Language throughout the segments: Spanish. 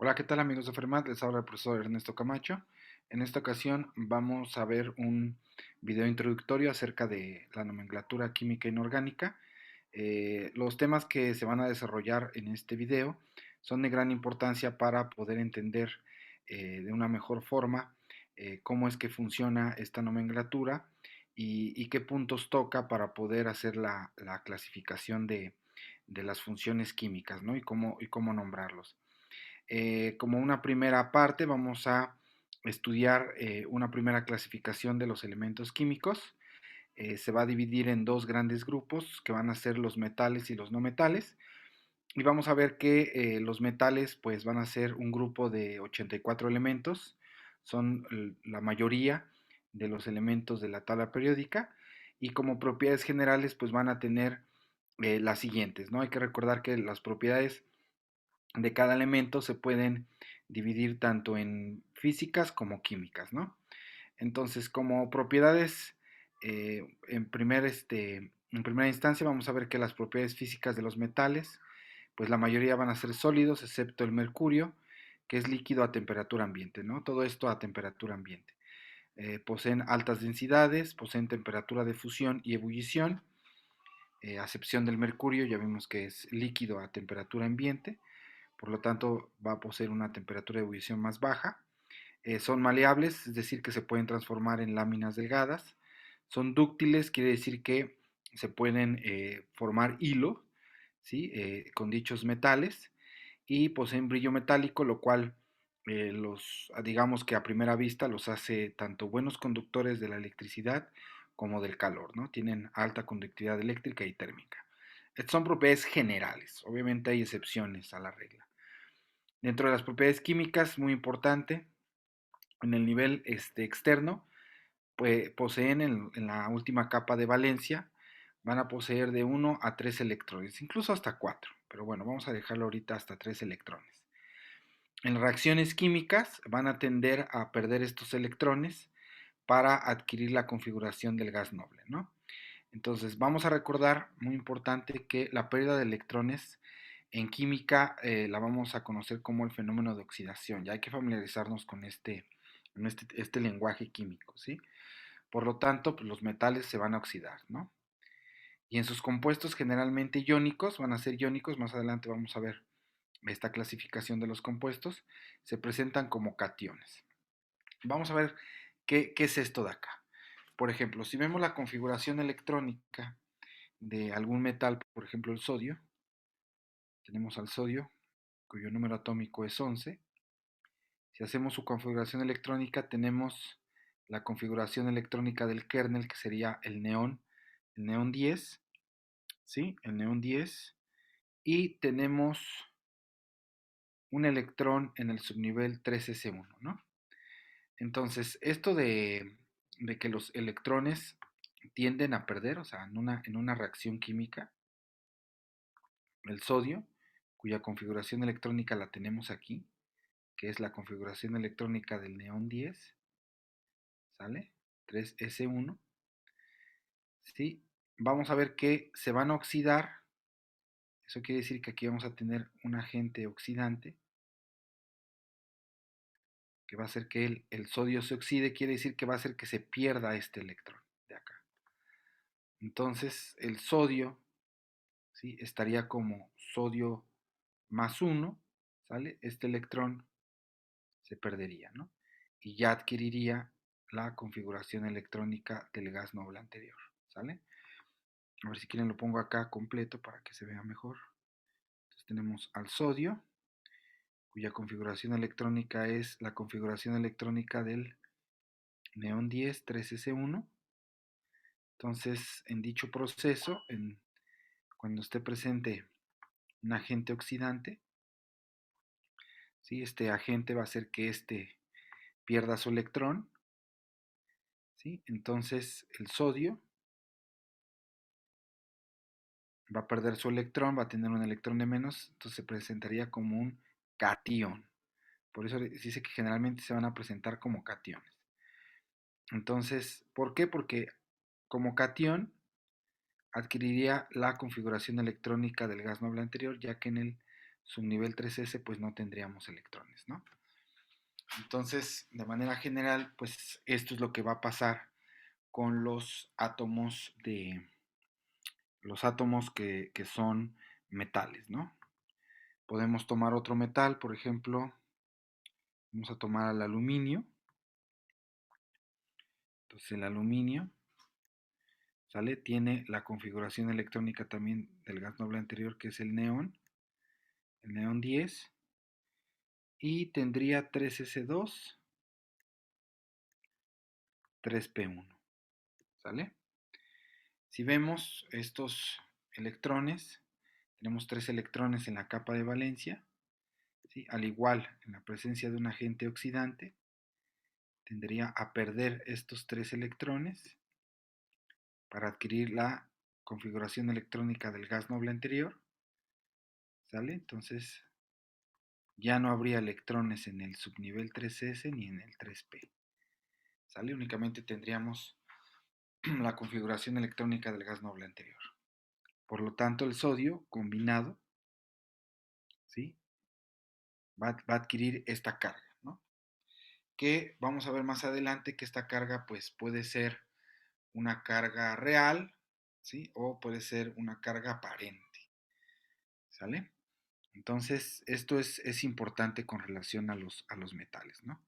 Hola, ¿qué tal amigos de Fermat? Les habla el profesor Ernesto Camacho. En esta ocasión vamos a ver un video introductorio acerca de la nomenclatura química inorgánica. Los temas que se van a desarrollar en este video son de gran importancia para poder entender de una mejor forma cómo es que funciona esta nomenclatura y qué puntos toca para poder hacer la clasificación de las funciones químicas, ¿no? Y cómo nombrarlos. Como una primera parte vamos a estudiar una primera clasificación de los elementos químicos. Se va a dividir en dos grandes grupos que van a ser los metales y los no metales. Y vamos a ver que los metales pues van a ser un grupo de 84 elementos. Son la mayoría de los elementos de la tabla periódica. Y como propiedades generales pues van a tener las siguientes, ¿no? Hay que recordar que las propiedades de cada elemento se pueden dividir tanto en físicas como químicas, ¿no? Entonces, como propiedades, en primera instancia vamos a ver que las propiedades físicas de los metales, pues la mayoría van a ser sólidos, excepto el mercurio, que es líquido a temperatura ambiente, ¿no? Todo esto a temperatura ambiente. Poseen altas densidades, poseen temperatura de fusión y ebullición, a excepción del mercurio, ya vimos que es líquido a temperatura ambiente, por lo tanto va a poseer una temperatura de ebullición más baja. Son maleables, es decir, que se pueden transformar en láminas delgadas. Son dúctiles, quiere decir que se pueden formar hilo, ¿sí? Con dichos metales, y poseen brillo metálico, lo cual digamos que a primera vista los hace tanto buenos conductores de la electricidad como del calor, ¿no? Tienen alta conductividad eléctrica y térmica. Estas son propiedades generales, obviamente hay excepciones a la regla. Dentro de las propiedades químicas, muy importante, en el nivel externo, pues, poseen en la última capa de valencia, van a poseer de uno a 3 electrones, incluso hasta 4, pero bueno, vamos a dejarlo ahorita hasta 3 electrones. En reacciones químicas van a tender a perder estos electrones para adquirir la configuración del gas noble, ¿no? Entonces, vamos a recordar, muy importante, que la pérdida de electrones en química la vamos a conocer como el fenómeno de oxidación. Ya hay que familiarizarnos con este lenguaje químico, ¿sí? Por lo tanto, pues, los metales se van a oxidar, ¿no? Y en sus compuestos generalmente iónicos, van a ser iónicos, más adelante vamos a ver esta clasificación de los compuestos, se presentan como cationes. Vamos a ver qué es esto de acá. Por ejemplo, si vemos la configuración electrónica de algún metal, por ejemplo el sodio, tenemos al sodio, cuyo número atómico es 11. Si hacemos su configuración electrónica, tenemos la configuración electrónica del kernel, que sería el neón 10, ¿sí? El neón 10. Y tenemos un electrón en el subnivel 3s1, ¿no? Entonces, esto de que los electrones tienden a perder, o sea, en una reacción química, el sodio, cuya configuración electrónica la tenemos aquí, que es la configuración electrónica del neón 10, ¿sale? 3s1, ¿sí? Vamos a ver que se van a oxidar, eso quiere decir que aquí vamos a tener un agente oxidante, que va a hacer que el sodio se oxide, quiere decir que va a hacer que se pierda este electrón de acá. Entonces, el sodio, ¿sí? Estaría como sodio más 1, ¿sale? Este electrón se perdería, ¿no? Y ya adquiriría la configuración electrónica del gas noble anterior, ¿sale? A ver si quieren lo pongo acá completo para que se vea mejor. Entonces tenemos al sodio, cuya configuración electrónica es la configuración electrónica del neón 10 3s1. Entonces, en dicho proceso, cuando esté presente un agente oxidante, ¿sí? Este agente va a hacer que este pierda su electrón, ¿sí? Entonces, el sodio va a perder su electrón, va a tener un electrón de menos, entonces se presentaría como un cation. Por eso dice que generalmente se van a presentar como cationes. Entonces, ¿por qué? Porque como cation adquiriría la configuración electrónica del gas noble anterior, ya que en el subnivel 3s, pues no tendríamos electrones, ¿no? Entonces, de manera general, pues esto es lo que va a pasar con los átomos que son metales, ¿no? Podemos tomar otro metal, por ejemplo, vamos a tomar el aluminio. Entonces el aluminio, ¿sale? Tiene la configuración electrónica también del gas noble anterior, que es el neón 10, y tendría 3s2, 3p1, ¿sale? Si vemos estos electrones, tenemos 3 electrones en la capa de valencia, ¿sí? Al igual, en la presencia de un agente oxidante, tendría a perder estos 3 electrones para adquirir la configuración electrónica del gas noble anterior, ¿sale? Entonces ya no habría electrones en el subnivel 3s ni en el 3p, ¿sale? Únicamente tendríamos la configuración electrónica del gas noble anterior. Por lo tanto, el sodio combinado, ¿sí? Va a adquirir esta carga, ¿no? Que vamos a ver más adelante que esta carga pues puede ser una carga real, ¿sí? O puede ser una carga aparente, ¿sale? Entonces, esto es importante con relación a los metales, ¿no?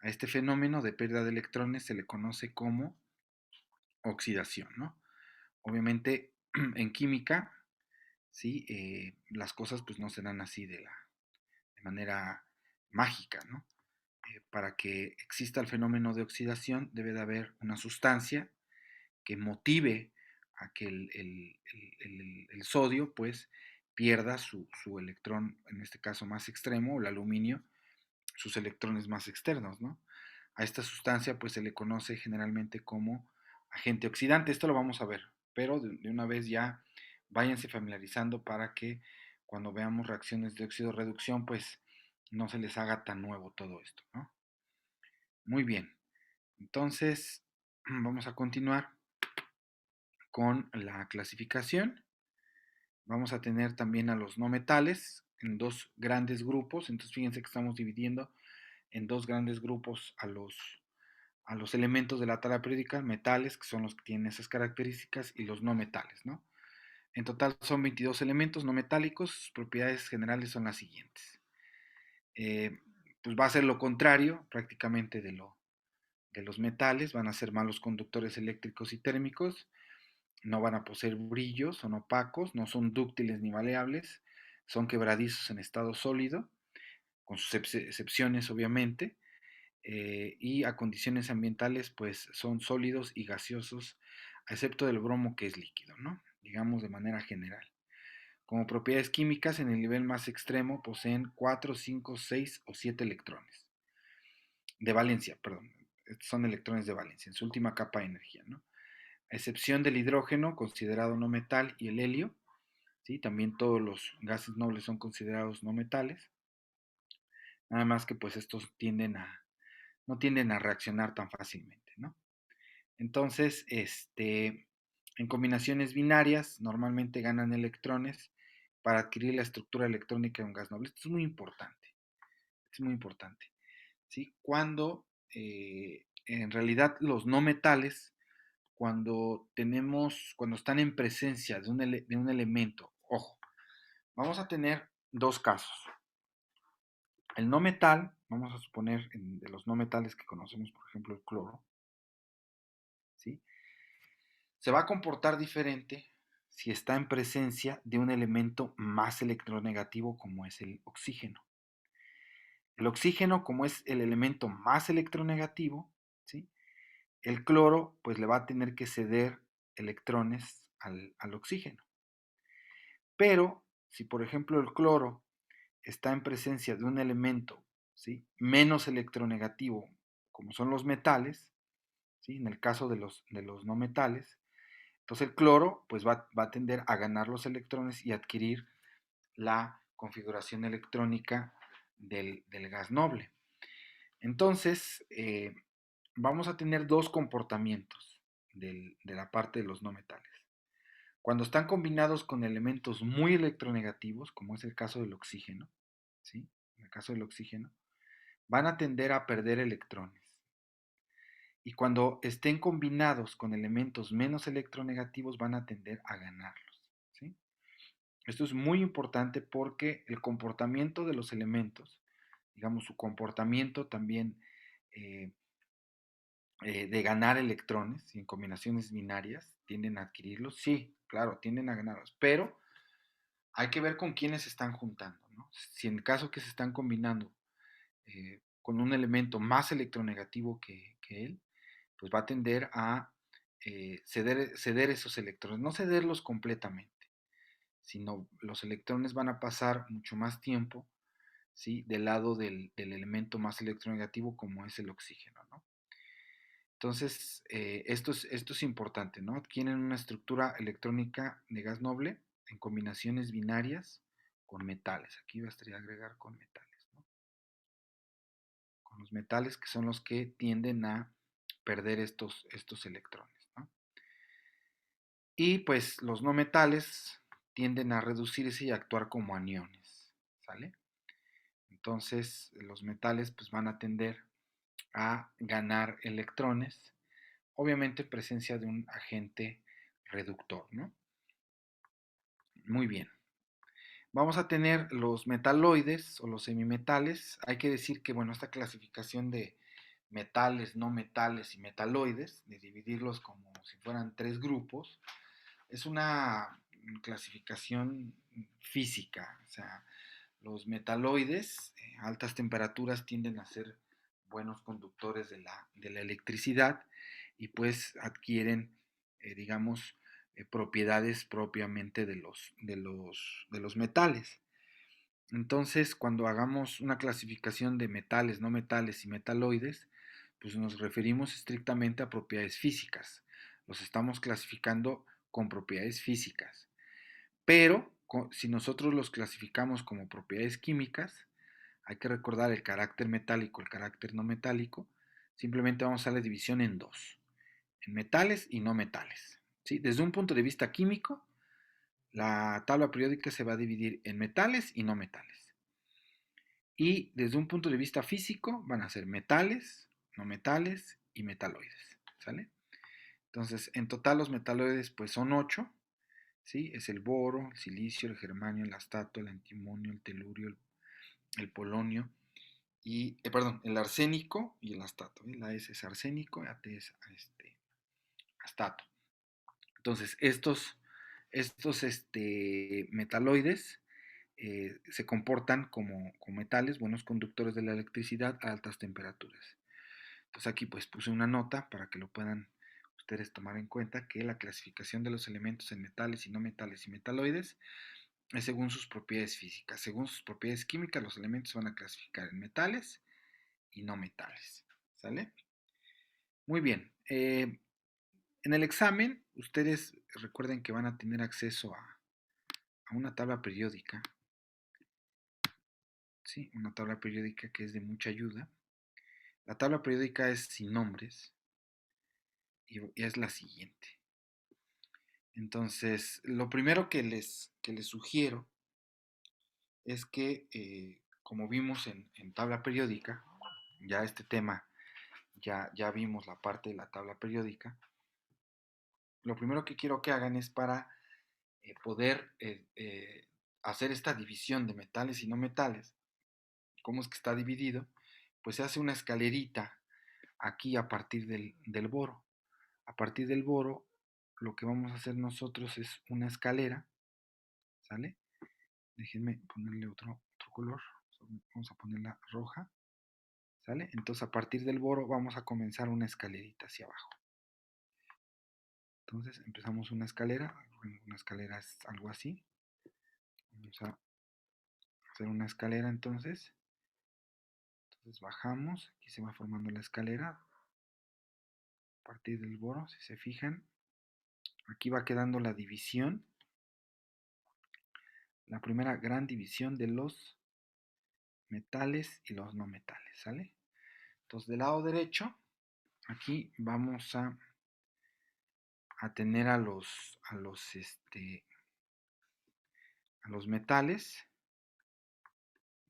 A este fenómeno de pérdida de electrones se le conoce como oxidación, ¿no? Obviamente, en química, ¿sí? Las cosas pues no se dan así de manera mágica, ¿no? Para que exista el fenómeno de oxidación debe de haber una sustancia que motive a que el sodio pues pierda su electrón, en este caso más extremo, o el aluminio, sus electrones más externos, ¿no? A esta sustancia pues se le conoce generalmente como agente oxidante. Esto lo vamos a ver, pero de una vez ya váyanse familiarizando para que cuando veamos reacciones de óxido-reducción pues no se les haga tan nuevo todo esto, ¿no? Muy bien, entonces vamos a continuar con la clasificación. Vamos a tener también a los no metales en dos grandes grupos. Entonces fíjense que estamos dividiendo en dos grandes grupos a los elementos de la tabla periódica, metales, que son los que tienen esas características, y los no metales, ¿no? En total son 22 elementos no metálicos. Sus propiedades generales son las siguientes. Eh, pues va a ser lo contrario prácticamente de los metales. Van a ser malos conductores eléctricos y térmicos. No van a poseer brillos, son opacos, no son dúctiles ni maleables, son quebradizos en estado sólido, con sus excepciones obviamente, y a condiciones ambientales pues son sólidos y gaseosos, excepto del bromo que es líquido, ¿no? Digamos de manera general. Como propiedades químicas, en el nivel más extremo poseen 4, 5, 6 o 7 electrones. De valencia, perdón. Estos son electrones de valencia, en su última capa de energía, ¿no? A excepción del hidrógeno, considerado no metal, y el helio, ¿sí? También todos los gases nobles son considerados no metales, nada más que pues estos no tienden a reaccionar tan fácilmente, ¿no? Entonces, en combinaciones binarias, normalmente ganan electrones para adquirir la estructura electrónica de un gas noble. Esto es muy importante, ¿sí? Cuando en realidad los no metales, cuando están en presencia de un elemento, ojo, vamos a tener dos casos. El no metal, vamos a suponer de los no metales que conocemos, por ejemplo, el cloro, ¿sí? Se va a comportar diferente si está en presencia de un elemento más electronegativo como es el oxígeno. El oxígeno, como es el elemento más electronegativo, ¿sí? El cloro pues le va a tener que ceder electrones al oxígeno. Pero si por ejemplo el cloro está en presencia de un elemento, ¿sí? menos electronegativo, como son los metales, ¿sí? En el caso de los no metales, entonces el cloro pues va a tender a ganar los electrones y adquirir la configuración electrónica del gas noble. Entonces, vamos a tener dos comportamientos de la parte de los no metales. Cuando están combinados con elementos muy electronegativos, como es el caso del oxígeno, ¿sí? En el caso del oxígeno, van a tender a perder electrones. Y cuando estén combinados con elementos menos electronegativos, van a tender a ganarlos, ¿sí? Esto es muy importante porque el comportamiento de los elementos, digamos, su comportamiento también eh, de ganar electrones y en combinaciones binarias, tienden a adquirirlos, sí, claro, tienden a ganarlos, pero hay que ver con quiénes se están juntando, ¿no? Si en el caso que se están combinando con un elemento más electronegativo que él, pues va a tender a ceder esos electrones, no cederlos completamente, sino los electrones van a pasar mucho más tiempo, ¿sí? Del lado del elemento más electronegativo como es el oxígeno, ¿no? Entonces, esto es importante, ¿no? Adquieren una estructura electrónica de gas noble en combinaciones binarias con metales. Aquí bastaría agregar con metales, ¿no? Con los metales que son los que tienden a perder estos electrones, ¿no? Y pues los no metales tienden a reducirse y a actuar como aniones, ¿sale? Entonces, los metales pues van a tender a ganar electrones, obviamente en presencia de un agente reductor, ¿no? Muy bien. Vamos a tener los metaloides o los semimetales. Hay que decir que, bueno, esta clasificación de metales, no metales y metaloides, de dividirlos como si fueran tres grupos, es una clasificación física. O sea, los metaloides a altas temperaturas tienden a ser buenos conductores de la electricidad y pues adquieren, digamos, propiedades propiamente de los metales. Entonces, cuando hagamos una clasificación de metales, no metales y metaloides, pues nos referimos estrictamente a propiedades físicas. Los estamos clasificando con propiedades físicas. Pero si nosotros los clasificamos como propiedades químicas, hay que recordar el carácter metálico, el carácter no metálico. Simplemente vamos a hacer la división en dos, en metales y no metales. ¿Sí? Desde un punto de vista químico, la tabla periódica se va a dividir en metales y no metales. Y desde un punto de vista físico, van a ser metales, no metales y metaloides. ¿Sale? Entonces, en total los metaloides pues son 8. ¿Sí? Es el boro, el silicio, el germanio, el astato, el antimonio, el telurio, el polonio y, perdón, el arsénico y el astato. La S es arsénico, la T es astato. Entonces, estos metaloides se comportan como metales, buenos conductores de la electricidad a altas temperaturas. Entonces aquí pues puse una nota para que lo puedan ustedes tomar en cuenta que la clasificación de los elementos en metales y no metales y metaloides es según sus propiedades físicas. Según sus propiedades químicas, los elementos se van a clasificar en metales y no metales. ¿Sale? Muy bien. En el examen, ustedes recuerden que van a tener acceso a una tabla periódica. ¿Sí? Una tabla periódica que es de mucha ayuda. La tabla periódica es sin nombres y es la siguiente. Entonces, lo primero que les sugiero es que, como vimos en tabla periódica, ya este tema, ya vimos la parte de la tabla periódica, lo primero que quiero que hagan es para poder hacer esta división de metales y no metales, cómo es que está dividido, pues se hace una escalerita aquí a partir del boro. A partir del boro, lo que vamos a hacer nosotros es una escalera, ¿sale? Déjenme ponerle otro color, vamos a ponerla roja, ¿sale? Entonces a partir del boro vamos a comenzar una escalerita hacia abajo. Entonces empezamos una escalera es algo así. Vamos a hacer una escalera entonces bajamos, aquí se va formando la escalera a partir del boro, si se fijan, aquí va quedando la división, la primera gran división de los metales y los no metales, ¿sale? Entonces del lado derecho, aquí vamos a tener a los metales.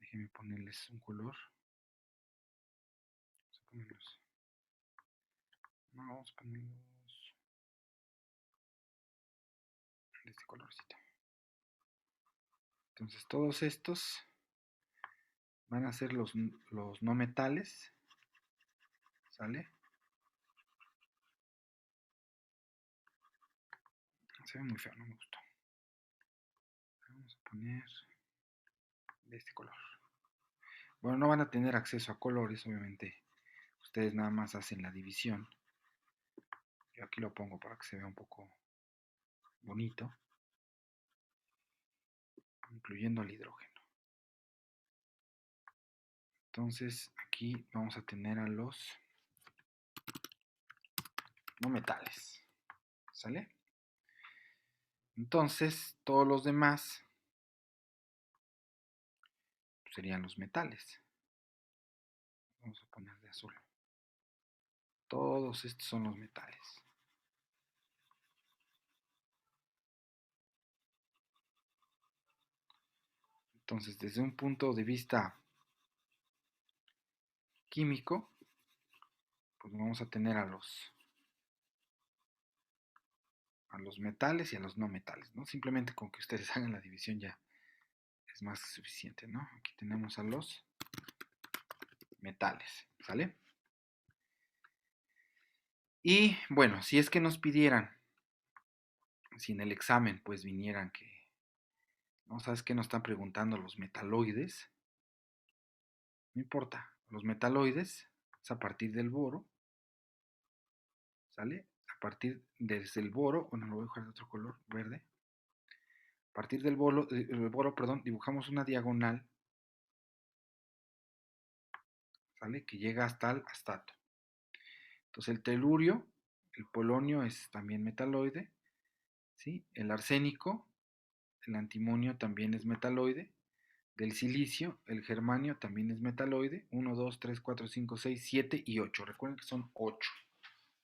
Déjenme ponerles un color. Vamos a ponerlos de este colorcito. Entonces todos estos van a ser los no metales, ¿sale? Se ve muy feo, no me gustó. Vamos a poner de este color. Bueno, no van a tener acceso a colores, obviamente. Ustedes nada más hacen la división. Yo aquí lo pongo para que se vea un poco bonito, incluyendo el hidrógeno. Entonces aquí vamos a tener a los no metales, ¿sale? Entonces todos los demás serían los metales. Vamos a poner de azul. Todos estos son los metales. Entonces, desde un punto de vista químico, pues vamos a tener a los metales y a los no metales, ¿no? Simplemente con que ustedes hagan la división ya es más que suficiente, ¿no? Aquí tenemos a los metales, ¿sale? Y bueno, si es que nos pidieran, si en el examen pues vinieran que, ¿no? ¿Sabes qué nos están preguntando los metaloides? No importa, los metaloides es a partir del boro, ¿sale? A partir desde el boro, bueno, lo voy a dejar de otro color, verde. A partir del boro, perdón, dibujamos una diagonal, ¿sale? Que llega hasta el astato. Entonces el telurio, el polonio es también metaloide, ¿sí? El arsénico, el antimonio también es metaloide. Del silicio, el germanio también es metaloide. 1, 2, 3, 4, 5, 6, 7 y 8. Recuerden que son 8.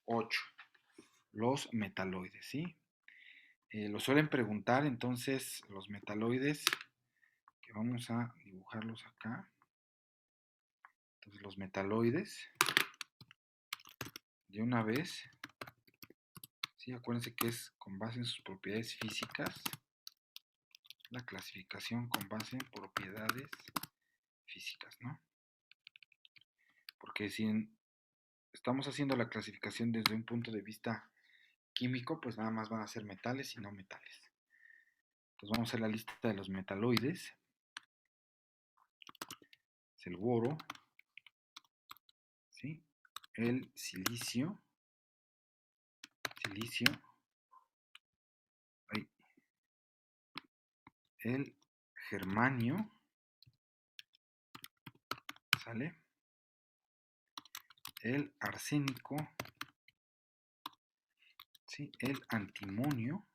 8 los metaloides, ¿sí? Lo suelen preguntar, entonces, los metaloides, que vamos a dibujarlos acá. Entonces, los metaloides, de una vez, ¿sí? Acuérdense que es con base en sus propiedades físicas, la clasificación con base en propiedades físicas, ¿no? Porque si estamos haciendo la clasificación desde un punto de vista químico, pues nada más van a ser metales y no metales. Entonces vamos a hacer la lista de los metaloides. Es el boro, ¿sí? El silicio, el germanio, ¿sale? El arsénico, ¿sí? El antimonio,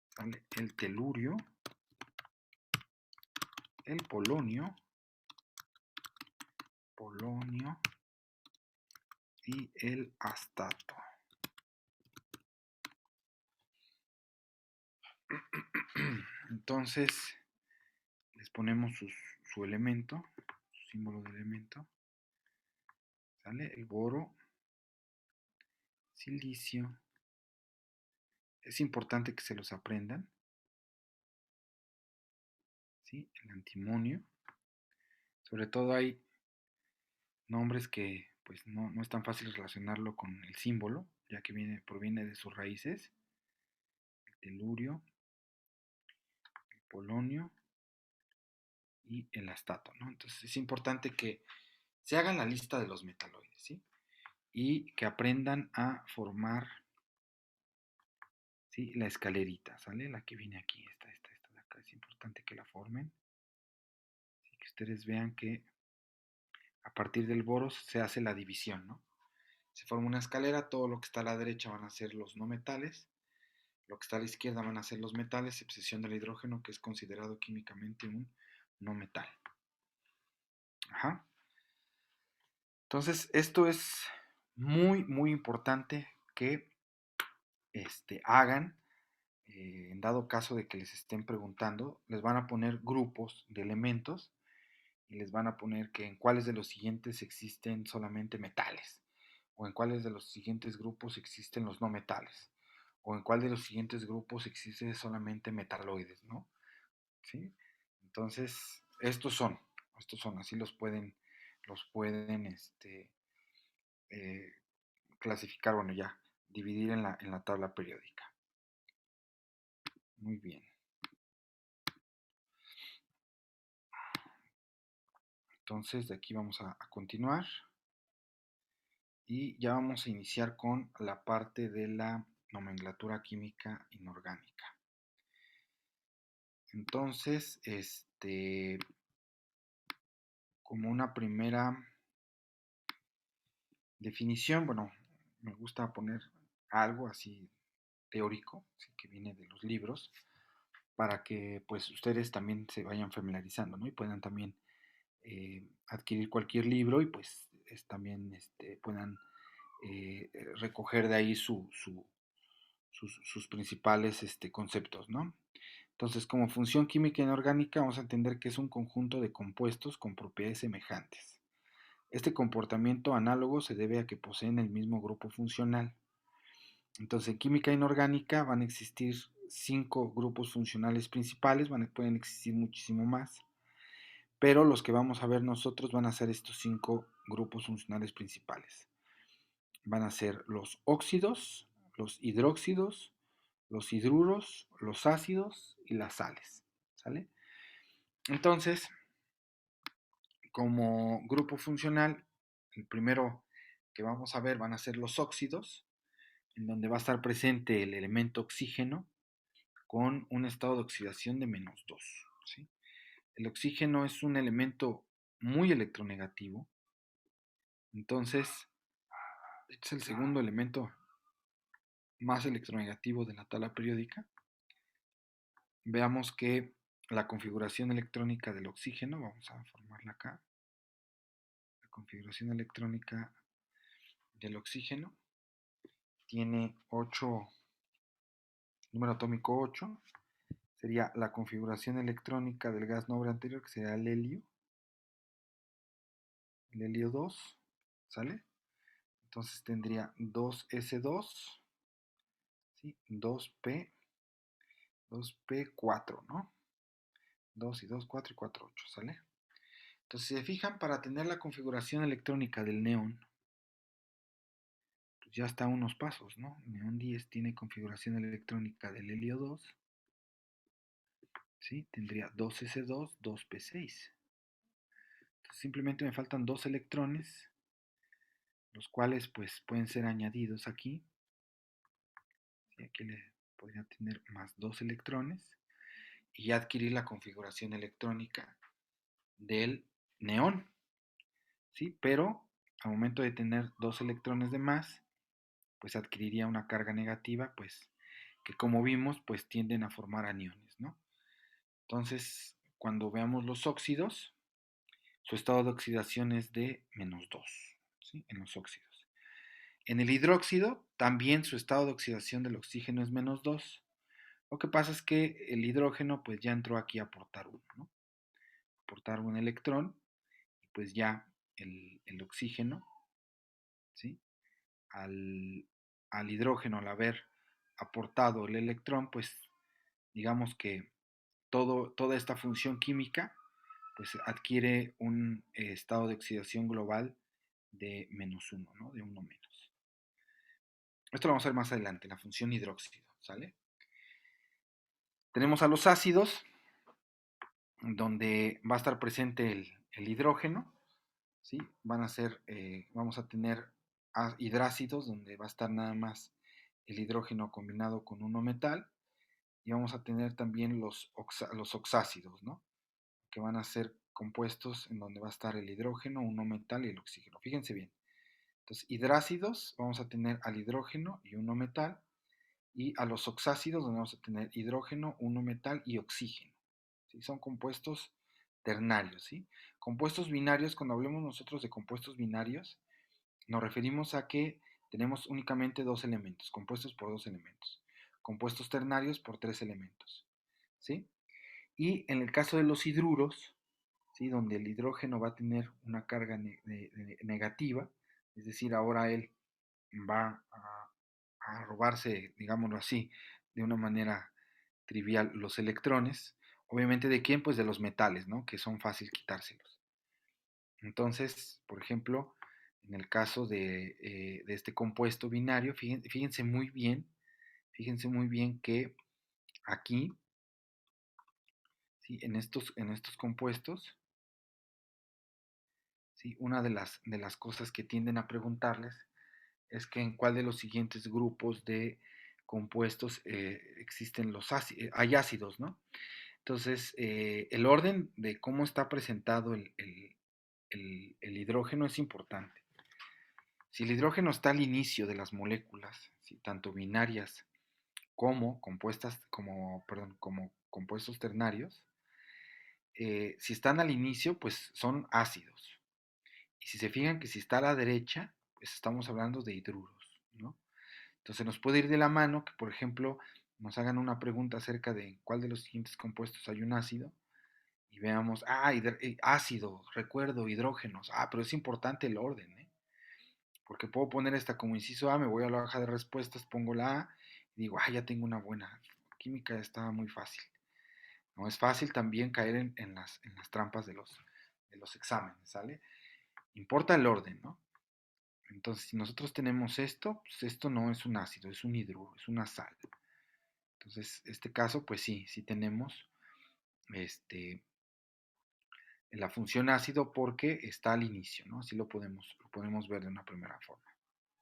¿sale? El telurio, el polonio y el astato. Entonces les ponemos su elemento, su símbolo de elemento, ¿sale? El boro, silicio. Es importante que se los aprendan, ¿sí? El antimonio. Sobre todo hay nombres que pues no es tan fácil relacionarlo con el símbolo, ya que proviene de sus raíces. El telurio, el polonio y el astato, ¿no? Entonces es importante que se hagan la lista de los metaloides, ¿sí? Y que aprendan a formar, ¿sí? La escalerita, ¿sale? La que viene aquí, esta de acá, es importante que la formen. ¿Sí? Que ustedes vean que a partir del boro se hace la división, ¿no? Se forma una escalera, todo lo que está a la derecha van a ser los no metales, lo que está a la izquierda van a ser los metales, excepción del hidrógeno, que es considerado químicamente un no metal. Ajá. Entonces, esto es muy, muy importante que hagan, en dado caso de que les estén preguntando, les van a poner grupos de elementos y les van a poner que en cuáles de los siguientes existen solamente metales, o en cuáles de los siguientes grupos existen los no metales, o en cuál de los siguientes grupos existe solamente metaloides, ¿no? ¿Sí? Entonces, así los pueden eh, clasificar, bueno, ya, dividir en la tabla periódica. Muy bien. Entonces, de aquí vamos a continuar y ya vamos a iniciar con la parte de la nomenclatura química inorgánica. Entonces, como una primera definición, bueno, me gusta poner algo así teórico, así que viene de los libros, para que pues ustedes también se vayan familiarizando, ¿no? Y puedan también adquirir cualquier libro y pues también puedan recoger de ahí sus principales conceptos, ¿no? Entonces, como función química inorgánica, vamos a entender que es un conjunto de compuestos con propiedades semejantes. Este comportamiento análogo se debe a que poseen el mismo grupo funcional. Entonces, en química inorgánica van a existir 5 grupos funcionales principales, pueden existir muchísimo más, pero los que vamos a ver nosotros van a ser estos 5 grupos funcionales principales. Van a ser los óxidos, los hidróxidos, los hidruros, los ácidos y las sales. ¿Sale? Entonces, como grupo funcional, el primero que vamos a ver van a ser los óxidos, en donde va a estar presente el elemento oxígeno con un estado de oxidación de -2. ¿Sí? El oxígeno es un elemento muy electronegativo, entonces este es el segundo elemento más electronegativo de la tabla periódica. Veamos que la configuración electrónica del oxígeno, vamos a formarla acá, la configuración electrónica del oxígeno tiene 8, número atómico 8, sería la configuración electrónica del gas noble anterior, que sería el helio 2, ¿sale? Entonces tendría 2s2, ¿sí? 2p4, ¿no? 2 y 2, 4 y 4, 8, ¿sale? Entonces, si se fijan, para tener la configuración electrónica del neón, pues ya está a unos pasos, ¿no? El neón 10 tiene configuración electrónica del helio 2, ¿sí? Tendría 2s2, 2p6. Entonces, simplemente me faltan 2 electrones, los cuales pues pueden ser añadidos aquí. Y aquí le podría tener más 2 electrones y ya adquirir la configuración electrónica del neón, ¿sí? Pero al momento de tener 2 electrones de más, pues adquiriría una carga negativa, pues que como vimos, pues tienden a formar aniones, ¿no? Entonces, cuando veamos los óxidos, su estado de oxidación es de -2, ¿sí? En los óxidos. En el hidróxido, también su estado de oxidación del oxígeno es -2. Lo que pasa es que el hidrógeno, pues ya entró aquí a aportar uno, ¿no? Aportar un electrón, y pues ya el oxígeno, ¿sí? Al, al hidrógeno, al haber aportado el electrón, pues digamos que toda esta función química pues adquiere un estado de oxidación global de -1, ¿no? De uno menos. Esto lo vamos a ver más adelante, la función hidróxido, ¿sale? Tenemos a los ácidos, donde va a estar presente el hidrógeno, ¿sí? Vamos a tener hidrácidos, donde va a estar nada más el hidrógeno combinado con uno metal, y vamos a tener también los oxácidos, ¿no? Que van a ser compuestos en donde va a estar el hidrógeno, uno metal y el oxígeno. Fíjense bien. Entonces, hidrácidos, vamos a tener al hidrógeno y uno metal, y a los oxácidos, donde vamos a tener hidrógeno, uno metal y oxígeno. ¿Sí? Son compuestos ternarios, ¿sí? Compuestos binarios, cuando hablemos nosotros de compuestos binarios, Nos referimos a que tenemos únicamente dos elementos, compuestos por dos elementos, compuestos ternarios por tres elementos, ¿sí? Y en el caso de los hidruros, ¿sí? Donde el hidrógeno va a tener una carga negativa, es decir, ahora él va a robarse, digámoslo así, de una manera trivial los electrones, obviamente de quién, pues de los metales, ¿no? Que son fácil quitárselos. Entonces, por ejemplo, en el caso de este compuesto binario, fíjense muy bien que aquí, ¿sí? En estos compuestos, ¿sí? Una de las cosas que tienden a preguntarles es que en cuál de los siguientes grupos de compuestos existen hay ácidos, ¿no? Entonces, el orden de cómo está presentado el hidrógeno es importante. Si el hidrógeno está al inicio de las moléculas, ¿sí? Tanto binarias como compuestos ternarios, si están al inicio, pues son ácidos. Y si se fijan que si está a la derecha, pues estamos hablando de hidruros, ¿no? Entonces nos puede ir de la mano que, por ejemplo, nos hagan una pregunta acerca de cuál de los siguientes compuestos hay un ácido y veamos, ácido, recuerdo, hidrógenos, pero es importante el orden, ¿eh? Porque puedo poner esta como inciso A, me voy a la hoja de respuestas, pongo la A y digo, ya tengo una buena. Química está muy fácil. No es fácil también caer en las trampas de los exámenes, ¿sale? Importa el orden, ¿no? Entonces, si nosotros tenemos esto, pues esto no es un ácido, es un hidruro, es una sal. Entonces, este caso, pues sí tenemos este, la función ácido porque está al inicio, ¿no? Así lo podemos ver de una primera forma,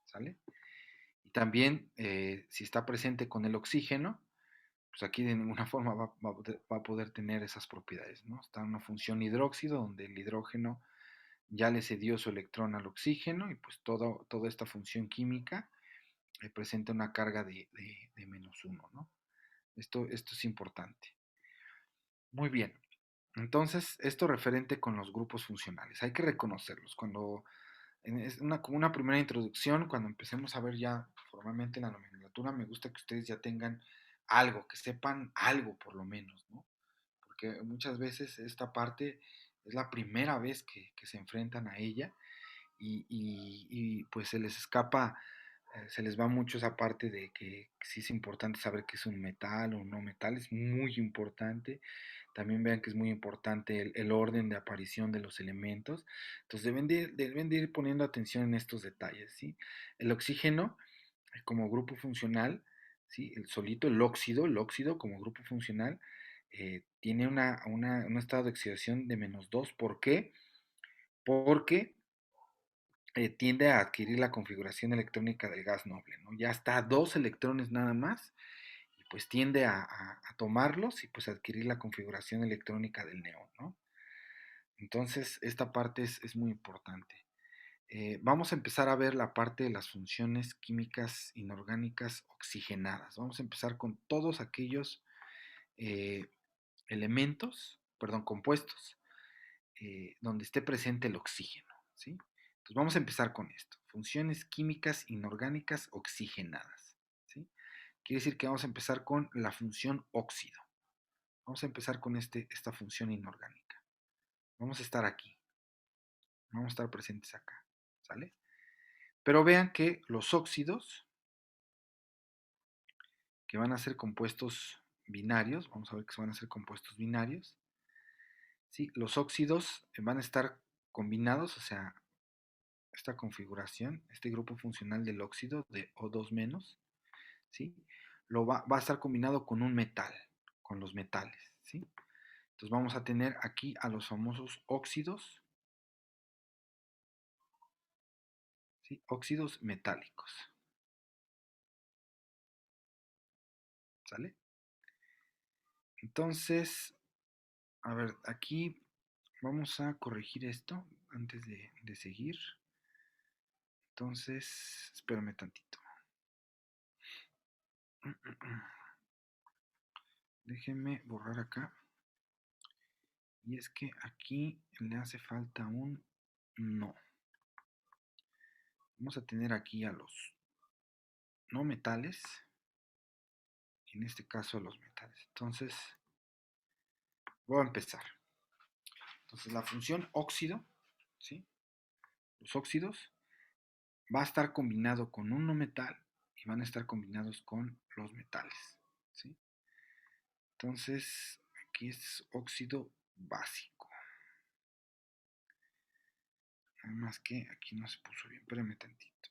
¿sale? Y también, si está presente con el oxígeno, pues aquí de ninguna forma va a poder tener esas propiedades, ¿no? Está en una función hidróxido donde el hidrógeno ya le cedió su electrón al oxígeno y pues toda esta función química presenta una carga de -1, ¿no? Esto es importante. Muy bien. Entonces, esto referente con los grupos funcionales. Hay que reconocerlos. Es como una primera introducción, cuando empecemos a ver ya formalmente la nomenclatura, me gusta que ustedes ya tengan algo, que sepan algo por lo menos, ¿no? Porque muchas veces esta parte es la primera vez que se enfrentan a ella y pues se les va mucho esa parte de que sí es importante saber qué es un metal o un no metal, es muy importante. También vean que es muy importante el orden de aparición de los elementos. Entonces deben de ir poniendo atención en estos detalles, ¿sí? El oxígeno como grupo funcional, ¿sí? El óxido como grupo funcional, tiene un estado de oxidación de -2. ¿Por qué? Porque tiende a adquirir la configuración electrónica del gas noble, ¿no? Ya está a 2 electrones nada más, y pues tiende a tomarlos y pues adquirir la configuración electrónica del neón, ¿no? Entonces, esta parte es muy importante. Vamos a empezar a ver la parte de las funciones químicas inorgánicas oxigenadas. Vamos a empezar con todos aquellos eh, compuestos, donde esté presente el oxígeno, ¿sí? Entonces vamos a empezar con esto. Funciones químicas inorgánicas oxigenadas, ¿sí? Quiere decir que vamos a empezar con la función óxido. Vamos a empezar con esta función inorgánica. Vamos a estar aquí. Vamos a estar presentes acá, ¿sale? Pero vean que los óxidos, que van a ser compuestos binarios, vamos a ver que van a ser compuestos binarios, ¿sí? Los óxidos van a estar combinados, o sea, esta configuración, este grupo funcional del óxido de O2-, ¿sí? Va a estar combinado con un metal, con los metales, ¿sí? Entonces vamos a tener aquí a los famosos óxidos, ¿sí? Óxidos metálicos, ¿sale? Entonces, a ver, aquí vamos a corregir esto antes de seguir. Entonces, espérame tantito. Déjenme borrar acá. Y es que aquí le hace falta un no. Vamos a tener aquí a los no metales, y en este caso a los metales. Entonces, voy a empezar. Entonces, la función óxido, ¿sí? Los óxidos va a estar combinado con un no metal y van a estar combinados con los metales, ¿sí? Entonces, aquí es óxido básico. Nada más que aquí no se puso bien, espérame tantito.